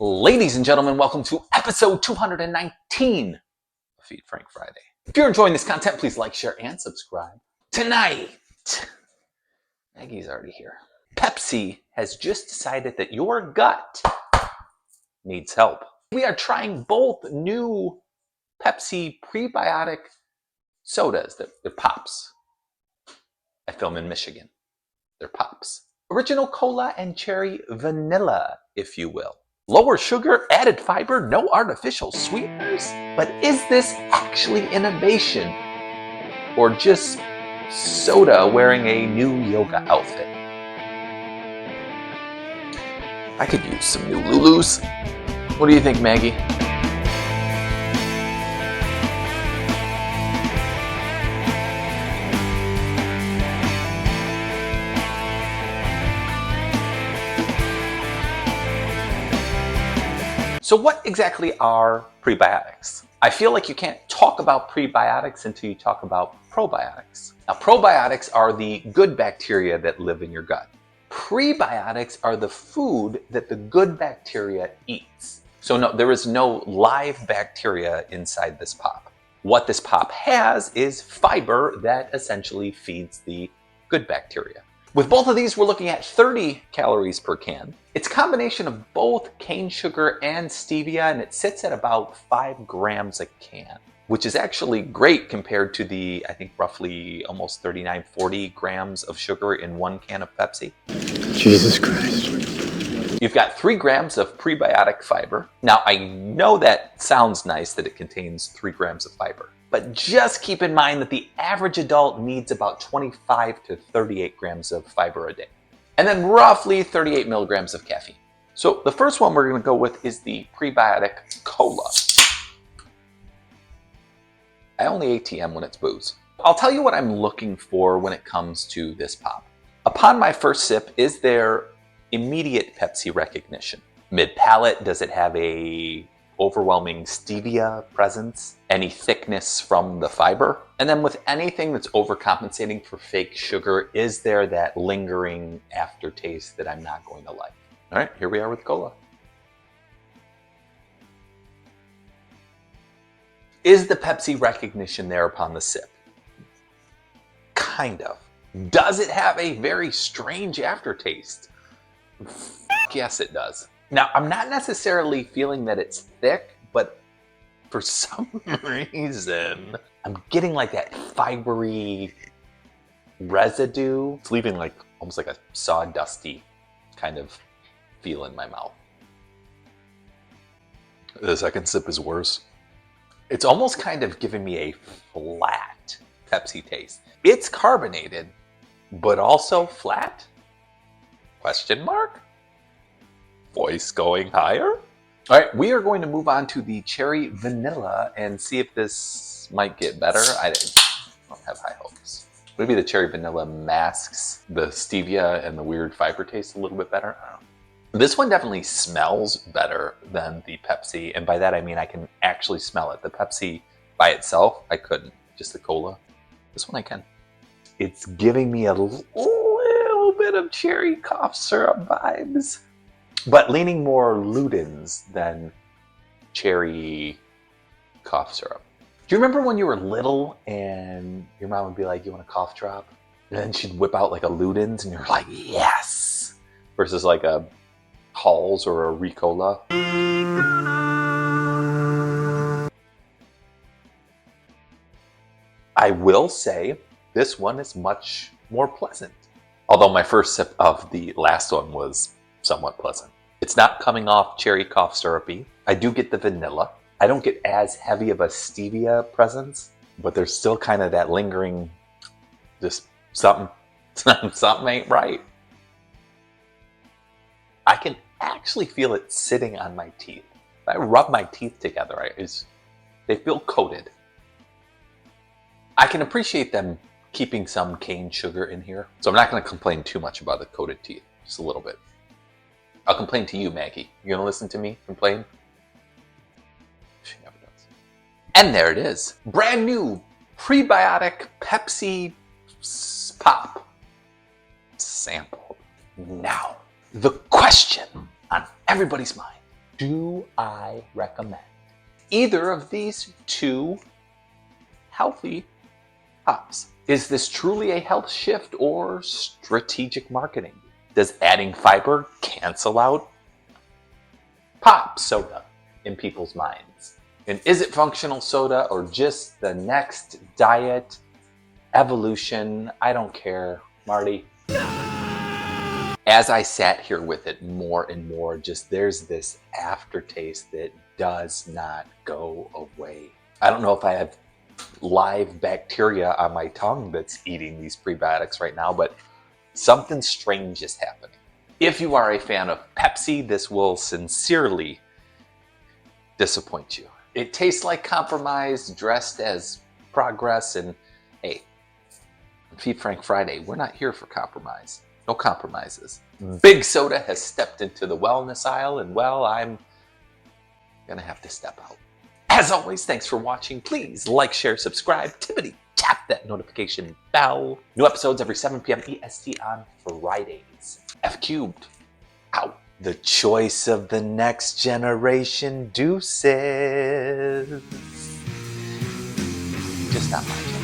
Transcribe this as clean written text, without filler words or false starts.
Ladies and gentlemen, welcome to episode 219 of Feed Frank Friday. If you're enjoying this content, please like, share, and subscribe. Tonight, Maggie's already here. Pepsi has just decided that your gut needs help. We are trying both new Pepsi prebiotic sodas. They're Pops. I film in Michigan. They're Pops. Original cola and cherry vanilla, if you will. Lower sugar, added fiber, no artificial sweeteners? But is this actually innovation? Or just soda wearing a new yoga outfit? I could use some new Lulus. What do you think, Maggie? So what exactly are prebiotics? I feel like you can't talk about prebiotics until you talk about probiotics. Now, probiotics are the good bacteria that live in your gut. Prebiotics are the food that the good bacteria eats. So no, there is no live bacteria inside this pop. What this pop has is fiber that essentially feeds the good bacteria. With both of these, we're looking at 30 calories per can. It's a combination of both cane sugar and stevia, and it sits at about 5 grams a can, which is actually great compared to the, I think, roughly almost 39, 40 grams of sugar in 1 can of Pepsi. Jesus Christ. You've got 3 grams of prebiotic fiber. Now, I know that sounds nice that it contains 3 grams of fiber, but just keep in mind that the average adult needs about 25 to 38 grams of fiber a day, and then roughly 38 milligrams of caffeine. So the first one we're going to go with is the prebiotic cola. I only ATM when it's booze. I'll tell you what I'm looking for when it comes to this pop. Upon my first sip, is there immediate Pepsi recognition? Mid-palate, does it have a overwhelming stevia presence? Any thickness from the fiber? And then with anything that's overcompensating for fake sugar, is there that lingering aftertaste that I'm not going to like? All right, here we are with cola. Is the Pepsi recognition there upon the sip? Kind of. Does it have a very strange aftertaste? Yes, it does. Now, I'm not necessarily feeling that it's thick, but for some reason, I'm getting like that fibery residue. It's leaving like almost like a sawdusty kind of feel in my mouth. The second sip is worse. It's almost kind of giving me a flat Pepsi taste. It's carbonated, but also flat? Question mark? Voice going higher? All right, we are going to move on to the cherry vanilla and see if this might get better. I don't have high hopes. Maybe the cherry vanilla masks the stevia and the weird fiber taste a little bit better. I don't know. This one definitely smells better than the Pepsi, and by that I mean I can actually smell it. The Pepsi by itself, I couldn't. Just the cola. This one I can. It's giving me a little bit of cherry cough syrup vibes, but leaning more Ludens than cherry cough syrup. Do you remember when you were little and your mom would be like, "You want a cough drop?" And then she'd whip out like a Ludens and you're like, "Yes!" Versus like a Halls or a Ricola. I will say this one is much more pleasant. Although my first sip of the last one was somewhat pleasant. It's not coming off cherry cough syrupy. I do get the vanilla. I don't get as heavy of a stevia presence, but there's still kind of that lingering, just something ain't right. I can actually feel it sitting on my teeth. If I rub my teeth together, they feel coated. I can appreciate them keeping some cane sugar in here, so I'm not going to complain too much about the coated teeth, just a little bit. I'll complain to you, Maggie. You gonna listen to me complain? She never does. And there it is. Brand new prebiotic Pepsi Pop sample. Now, the question on everybody's mind do I recommend either of these two healthy pops? Is this truly a health shift or strategic marketing? Does adding fiber cancel out pop soda in people's minds? And is it functional soda or just the next diet evolution? I don't care, Marty. As I sat here with it more and more, just there's this aftertaste that does not go away. I don't know if I have live bacteria on my tongue that's eating these prebiotics right now, but something strange is happening. If you are a fan of Pepsi, this will sincerely disappoint you. It tastes like compromise dressed as progress, and hey, Feed Frank Friday, we're not here for compromise. No compromises. Big Soda has stepped into the wellness aisle, and well, I'm gonna have to step out. As always, thanks for watching. Please like, share, subscribe. Tippity tap that notification bell. New episodes every 7 p.m. EST on Fridays. F cubed. Out. The choice of the next generation. Deuces. Just not my choice.